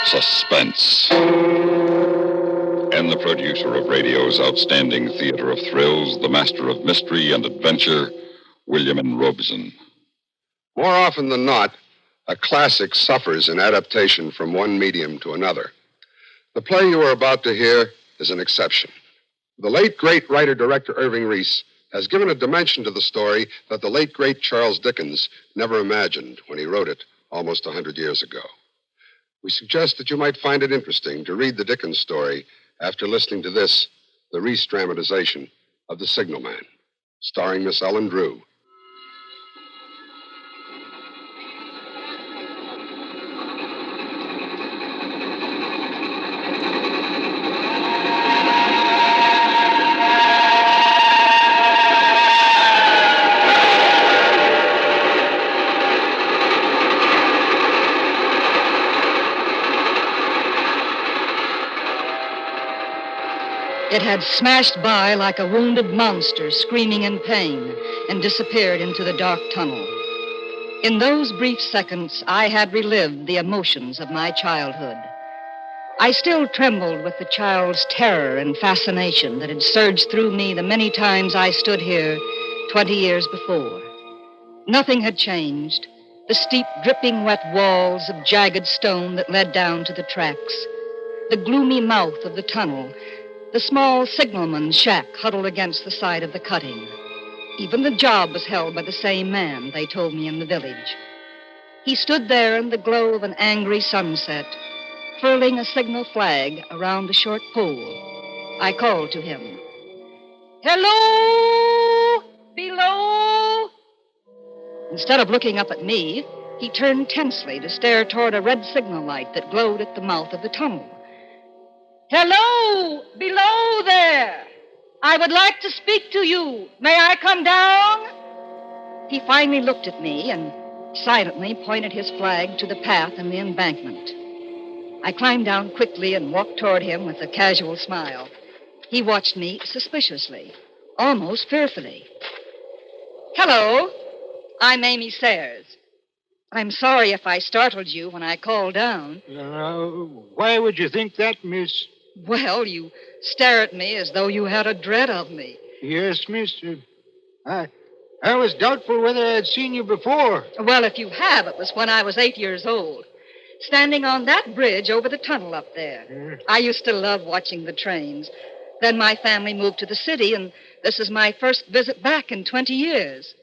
Suspense. And the producer of radio's outstanding theater of thrills, the master of mystery and adventure, William N. Robson. More often than not, a classic suffers in adaptation from one medium to another. The play you are about to hear is an exception. The late, great writer-director Irving Reese has given a dimension to the story that the late, great Charles Dickens never imagined when he wrote it almost 100 years ago. We suggest that you might find it interesting to read the Dickens story after listening to this, the Reese dramatization of The Signalman, starring Miss Ellen Drew. It had smashed by like a wounded monster screaming in pain and disappeared into the dark tunnel. In those brief seconds, I had relived the emotions of my childhood. I still trembled with the child's terror and fascination that had surged through me the many times I stood here 20 years before. Nothing had changed. The steep, dripping wet walls of jagged stone that led down to the tracks, the gloomy mouth of the tunnel, the small signalman's shack huddled against the side of the cutting. Even the job was held by the same man, they told me in the village. He stood there in the glow of an angry sunset, furling a signal flag around the short pole. I called to him. "Hello! Below!" Instead of looking up at me, he turned tensely to stare toward a red signal light that glowed at the mouth of the tunnel. "Hello! Below there! I would like to speak to you. May I come down?" He finally looked at me and silently pointed his flag to the path in the embankment. I climbed down quickly and walked toward him with a casual smile. He watched me suspiciously, almost fearfully. "Hello. I'm Amy Sayers. I'm sorry if I startled you when I called down." Why would you think that, miss? Well, you stare at me as though you had a dread of me. Yes, miss. I was doubtful whether I had seen you before. Well, if you have, it was when I was 8 years old, standing on that bridge over the tunnel up there. I used to love watching the trains. Then my family moved to the city, and this is my first visit back in 20 years.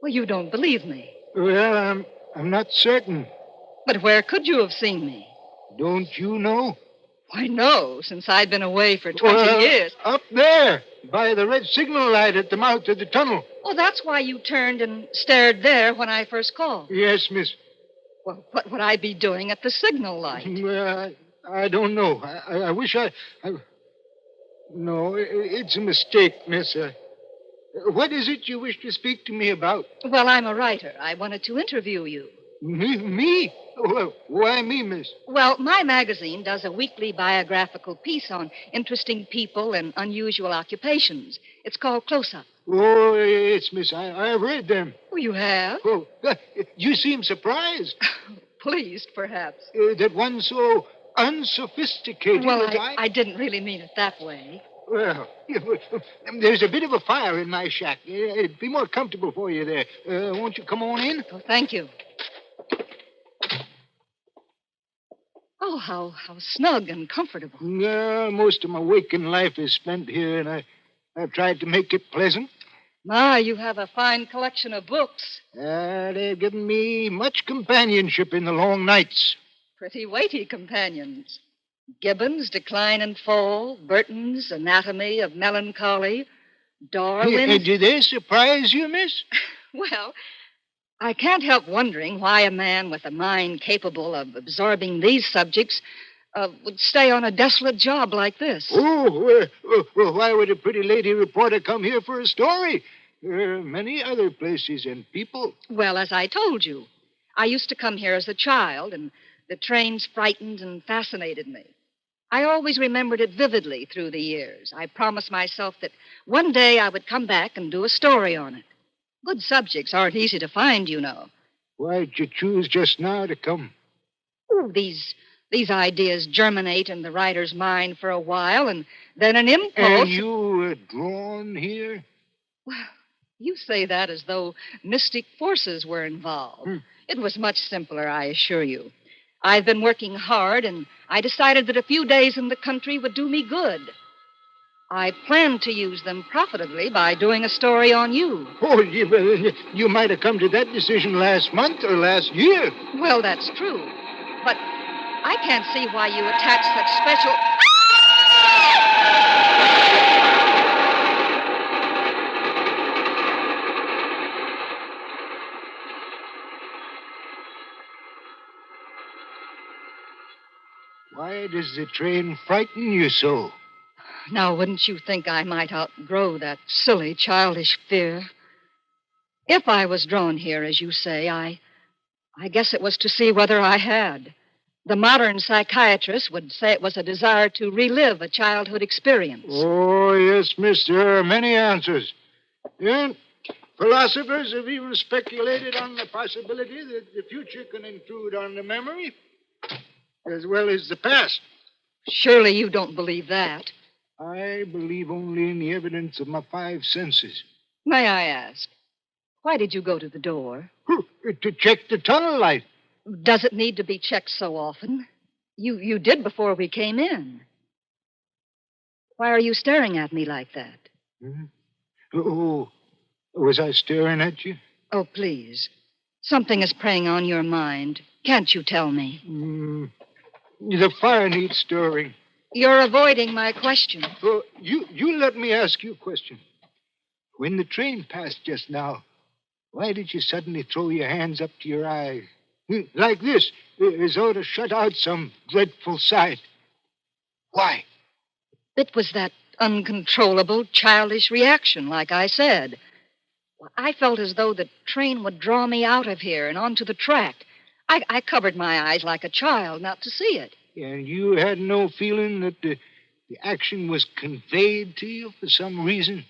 Well, you don't believe me. Well, I'm not certain. But where could you have seen me? Don't you know? Why, no, since I've been away for 20 years. Up there, by the red signal light at the mouth of the tunnel. Oh, that's why you turned and stared there when I first called. Yes, miss. Well, what would I be doing at the signal light? Well, I don't know. I wish I... No, it's a mistake, miss. What is it you wish to speak to me about? Well, I'm a writer. I wanted to interview you. Me? Well, why me, miss? Well, my magazine does a weekly biographical piece on interesting people and unusual occupations. It's called Close Up. Oh, yes, miss. I've read them. Oh, you have? Oh, you seem surprised. Pleased, perhaps. That one so unsophisticated. Well, I didn't really mean it that way. Well, there's a bit of a fire in my shack. It'd be more comfortable for you there. Won't you come on in? Oh, thank you. Oh, how snug and comfortable. Most of my waking life is spent here, and I've tried to make it pleasant. My, you have a fine collection of books. They've given me much companionship in the long nights. Pretty weighty companions. Gibbon's Decline and Fall, Burton's Anatomy of Melancholy, Darwin's... Do they surprise you, miss? Well, I can't help wondering why a man with a mind capable of absorbing these subjects would stay on a desolate job like this. Well, why would a pretty lady reporter come here for a story? There are many other places and people. Well, as I told you, I used to come here as a child, and the trains frightened and fascinated me. I always remembered it vividly through the years. I promised myself that one day I would come back and do a story on it. Good subjects aren't easy to find, you know. Why'd you choose just now to come? Oh, these ideas germinate in the writer's mind for a while, and then an impulse... And you were drawn here? Well, you say that as though mystic forces were involved. It was much simpler, I assure you. I've been working hard, and I decided that a few days in the country would do me good. I planned to use them profitably by doing a story on you. Oh, you might have come to that decision last month or last year. Well, that's true. But I can't see why you attach such special... Why does the train frighten you so? Now, wouldn't you think I might outgrow that silly, childish fear? If I was drawn here, as you say, I guess it was to see whether I had. The modern psychiatrist would say it was a desire to relive a childhood experience. Oh, yes, miss, there are many answers. And philosophers have even speculated on the possibility that the future can intrude on the memory as well as the past. Surely you don't believe that. I believe only in the evidence of my five senses. May I ask, why did you go to the door? To check the tunnel light. Does it need to be checked so often? You did before we came in. Why are you staring at me like that? Oh, was I staring at you? Oh, please. Something is preying on your mind. Can't you tell me? The fire needs stirring. You're avoiding my question. Oh, you let me ask you a question. When the train passed just now, why did you suddenly throw your hands up to your eyes? Like this, as though to shut out some dreadful sight. Why? It was that uncontrollable, childish reaction, like I said. I felt as though the train would draw me out of here and onto the track. I covered my eyes like a child not to see it. And you had no feeling that the action was conveyed to you for some reason?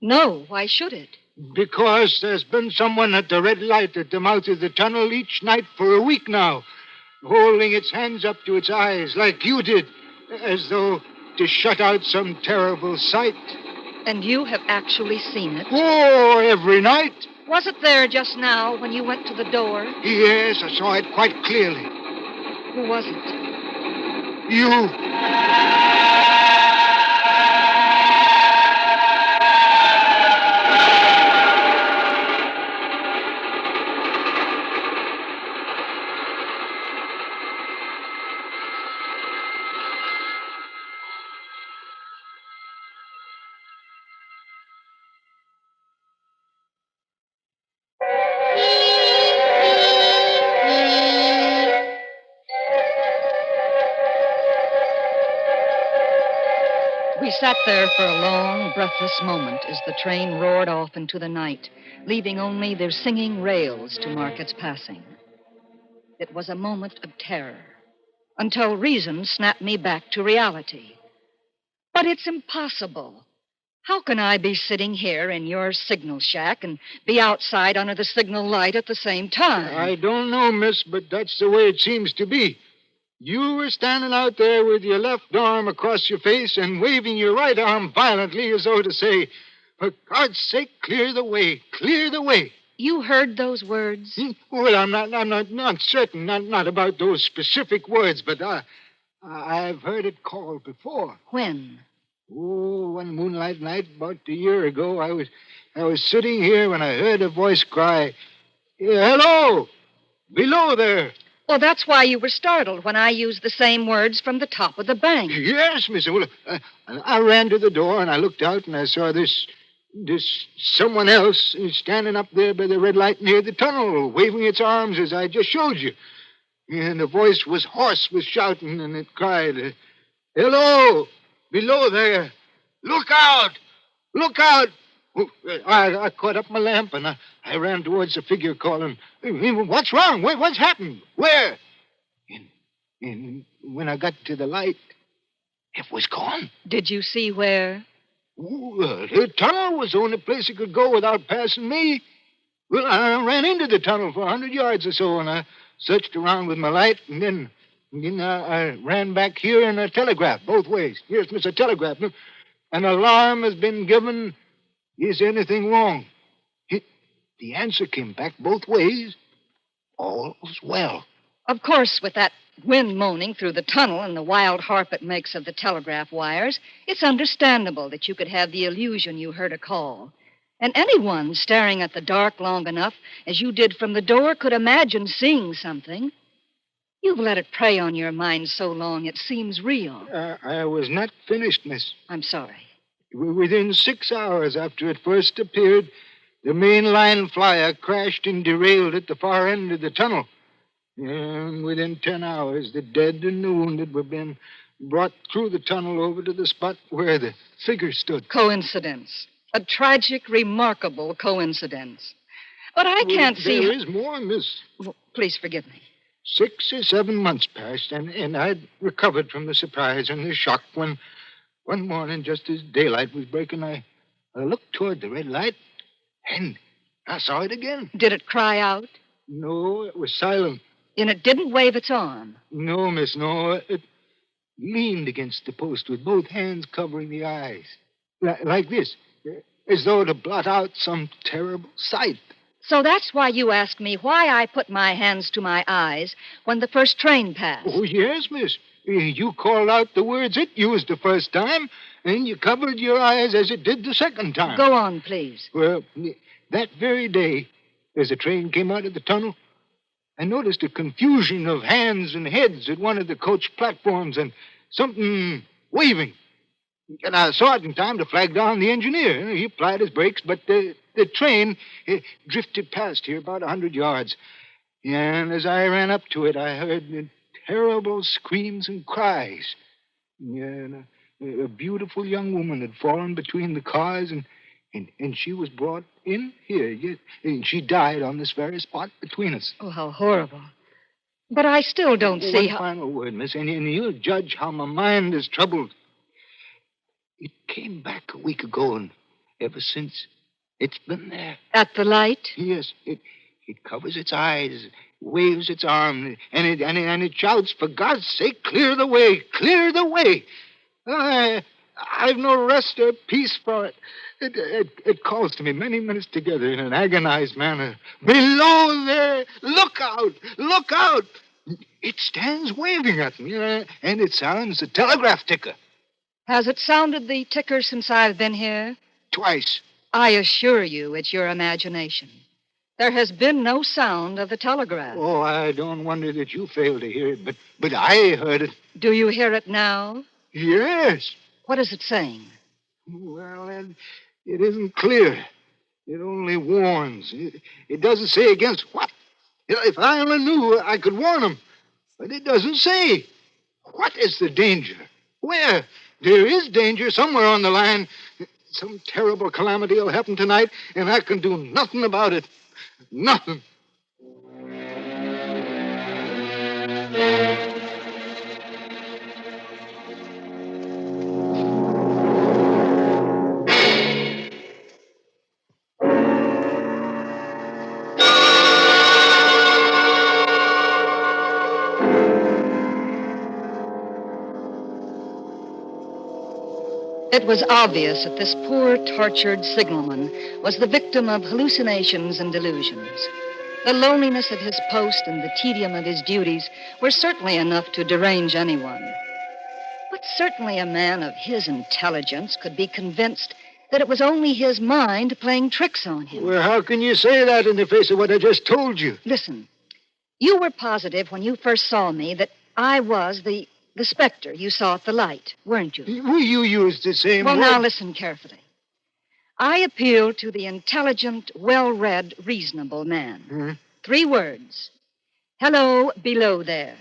No, why should it? Because there's been someone at the red light at the mouth of the tunnel each night for a week now, holding its hands up to its eyes like you did, as though to shut out some terrible sight. And you have actually seen it? Oh, every night. Was it there just now when you went to the door? Yes, I saw it quite clearly. Who was it? You. We sat there for a long, breathless moment as the train roared off into the night, leaving only their singing rails to mark its passing. It was a moment of terror, until reason snapped me back to reality. But it's impossible. How can I be sitting here in your signal shack and be outside under the signal light at the same time? I don't know, miss, but that's the way it seems to be. You were standing out there with your left arm across your face and waving your right arm violently as though to say, for God's sake, clear the way, clear the way. You heard those words? Well, I'm not certain, not about those specific words, but I've heard it called before. When? Oh, one moonlight night about a year ago, I was sitting here when I heard a voice cry, hello, below there. Well, that's why you were startled when I used the same words from the top of the bank. Yes, miss. Well, I ran to the door and I looked out and I saw this someone else standing up there by the red light near the tunnel, waving its arms as I just showed you. And the voice was hoarse with shouting and it cried, hello, below there. Look out! Look out! I caught up my lamp and I ran towards the figure calling, what's wrong? What's happened? Where? And when I got to the light, it was gone. Did you see where? The tunnel was the only place it could go without passing me. Well, I ran into the tunnel for 100 yards or so, and I searched around with my light, and then Then I ran back here and a telegraph both ways. Here's Mr. Telegraph. An alarm has been given. Is anything wrong? The answer came back both ways. All's well. Of course, with that wind moaning through the tunnel and the wild harp it makes of the telegraph wires, it's understandable that you could have the illusion you heard a call. And anyone staring at the dark long enough, as you did from the door, could imagine seeing something. You've let it prey on your mind so long it seems real. I was not finished, miss. I'm sorry. Within 6 hours after it first appeared, the main line flyer crashed and derailed at the far end of the tunnel. And within 10 hours, the dead and the wounded were being brought through the tunnel over to the spot where the figure stood. Coincidence. A tragic, remarkable coincidence. But I can't see... There is more, miss. Well, please forgive me. 6 or 7 months passed, and I'd recovered from the surprise and the shock when one morning, just as daylight was breaking, I looked toward the red light, and I saw it again. Did it cry out? No, it was silent. And it didn't wave its arm? No, miss, no. It leaned against the post with both hands covering the eyes. Like this, as though to blot out some terrible sight. So that's why you asked me why I put my hands to my eyes when the first train passed. Oh, yes, miss. You called out the words it used the first time, and you covered your eyes as it did the second time. Go on, please. Well, that very day, as the train came out of the tunnel, I noticed a confusion of hands and heads at one of the coach platforms and something waving. And I saw it in time to flag down the engineer. He applied his brakes, but the train drifted past here about 100 yards. And as I ran up to it, I heard terrible screams and cries. And a beautiful young woman had fallen between the cars, and she was brought in here. Yes, and she died on this very spot between us. Oh, how horrible. But I still don't see One final word, miss, and you'll judge how my mind is troubled. It came back a week ago, and ever since, it's been there. At the light? Yes, it covers its eyes, waves its arm, and it shouts, for God's sake, clear the way, clear the way. I've no rest or peace for it. It calls to me many minutes together in an agonized manner. Below there, look out, look out. It stands waving at me, and it sounds the telegraph ticker. Has it sounded the ticker since I've been here? Twice. I assure you it's your imagination. There has been no sound of the telegraph. Oh, I don't wonder that you failed to hear it, but I heard it. Do you hear it now? Yes. What is it saying? Well, it isn't clear. It only warns. It doesn't say against what. If I only knew, I could warn them. But it doesn't say. What is the danger? Where? There is danger somewhere on the line. Some terrible calamity will happen tonight, and I can do nothing about it. Nothing. It was obvious that this poor, tortured signalman was the victim of hallucinations and delusions. The loneliness of his post and the tedium of his duties were certainly enough to derange anyone. But certainly a man of his intelligence could be convinced that it was only his mind playing tricks on him. Well, how can you say that in the face of what I just told you? Listen, you were positive when you first saw me that I was the specter you saw at the light, weren't you? You used the same Well, word. now listen carefully. I appeal to the intelligent, well-read, reasonable man. 3 words. Hello, below there.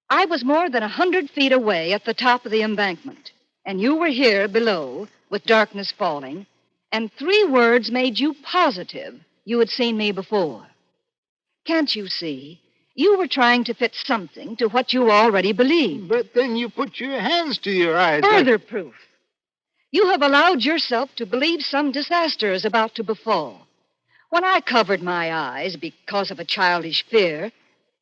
I was more than 100 feet away at the top of the embankment, and you were here below with darkness falling, and 3 words made you positive you had seen me before. Can't you see? You were trying to fit something to what you already believed. But then you put your hands to your eyes. Further proof. You have allowed yourself to believe some disaster is about to befall. When I covered my eyes because of a childish fear,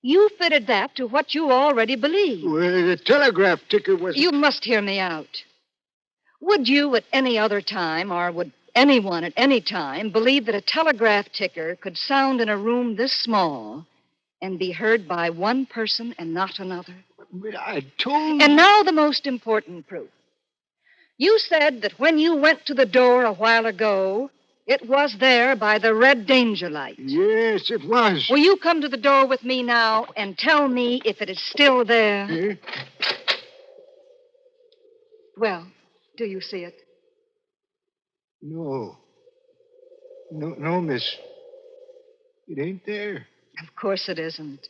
You fitted that to what you already believe. Well, the telegraph ticker was... You must hear me out. Would you at any other time, or would anyone at any time, believe that a telegraph ticker could sound in a room this small and be heard by one person and not another? But I told... And now the most important proof. You said that when you went to the door a while ago, it was there by the red danger light. Yes, it was. Will you come to the door with me now and tell me if it is still there? Eh? Well, do you see it? No. No, miss. It ain't there. Of course it isn't.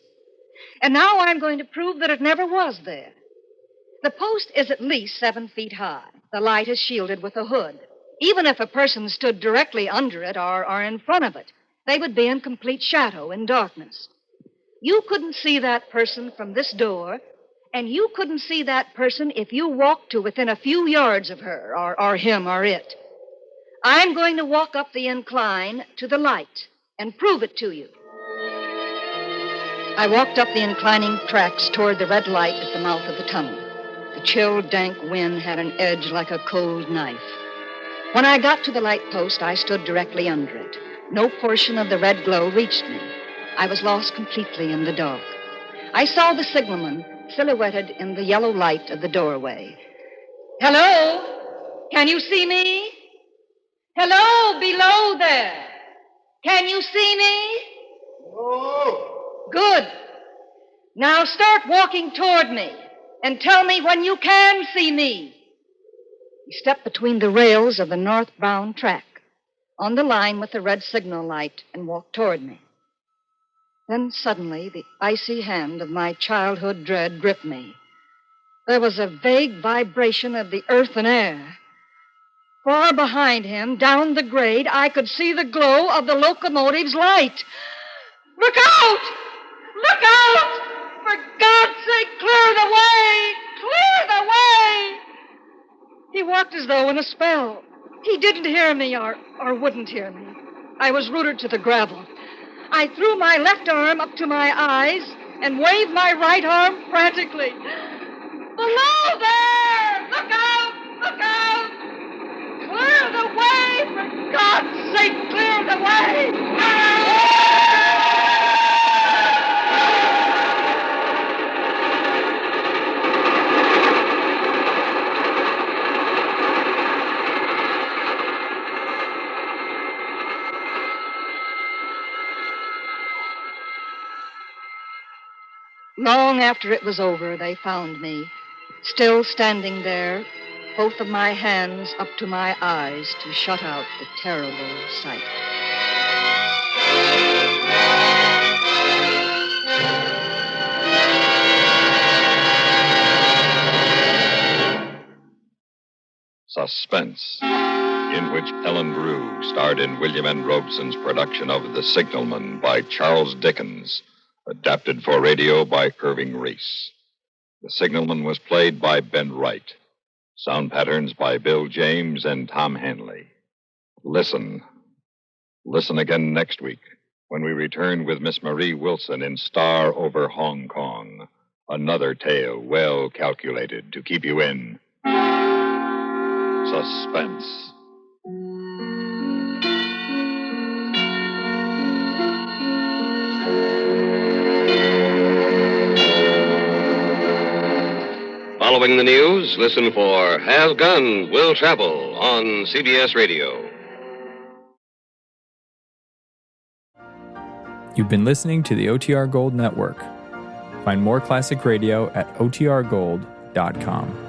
And now I'm going to prove that it never was there. The post is at least 7 feet high. The light is shielded with a hood. Even if a person stood directly under it or in front of it, they would be in complete shadow in darkness. You couldn't see that person from this door, and you couldn't see that person if you walked to within a few yards of her or him or it. I'm going to walk up the incline to the light and prove it to you. I walked up the inclining tracks toward the red light at the mouth of the tunnel. The chill, dank wind had an edge like a cold knife. When I got to the light post, I stood directly under it. No portion of the red glow reached me. I was lost completely in the dark. I saw the signalman silhouetted in the yellow light of the doorway. Hello? Can you see me? Hello, below there. Can you see me? Oh! Good. Now start walking toward me and tell me when you can see me. He stepped between the rails of the northbound track, on the line with the red signal light, and walked toward me. Then suddenly, the icy hand of my childhood dread gripped me. There was a vague vibration of the earth and air. Far behind him, down the grade, I could see the glow of the locomotive's light. Look out! Look out! For God's sake, clear the way! Clear the way! He walked as though in a spell. He didn't hear me or wouldn't hear me. I was rooted to the gravel. I threw my left arm up to my eyes and waved my right arm frantically. Below there! Look out! Look out! Clear the way! For God's sake, clear the way! Long after it was over, they found me, still standing there, both of my hands up to my eyes to shut out the terrible sight. Suspense, in which Ellen Drew starred in William N. Robeson's production of The Signalman by Charles Dickens, adapted for radio by Irving Reese. The Signalman was played by Ben Wright. Sound patterns by Bill James and Tom Hanley. Listen again next week when we return with Miss Marie Wilson in Star Over Hong Kong. Another tale well calculated to keep you in suspense. Following the news, listen for Have Gun, Will Travel on CBS Radio. You've been listening to the OTR Gold Network. Find more classic radio at otrgold.com.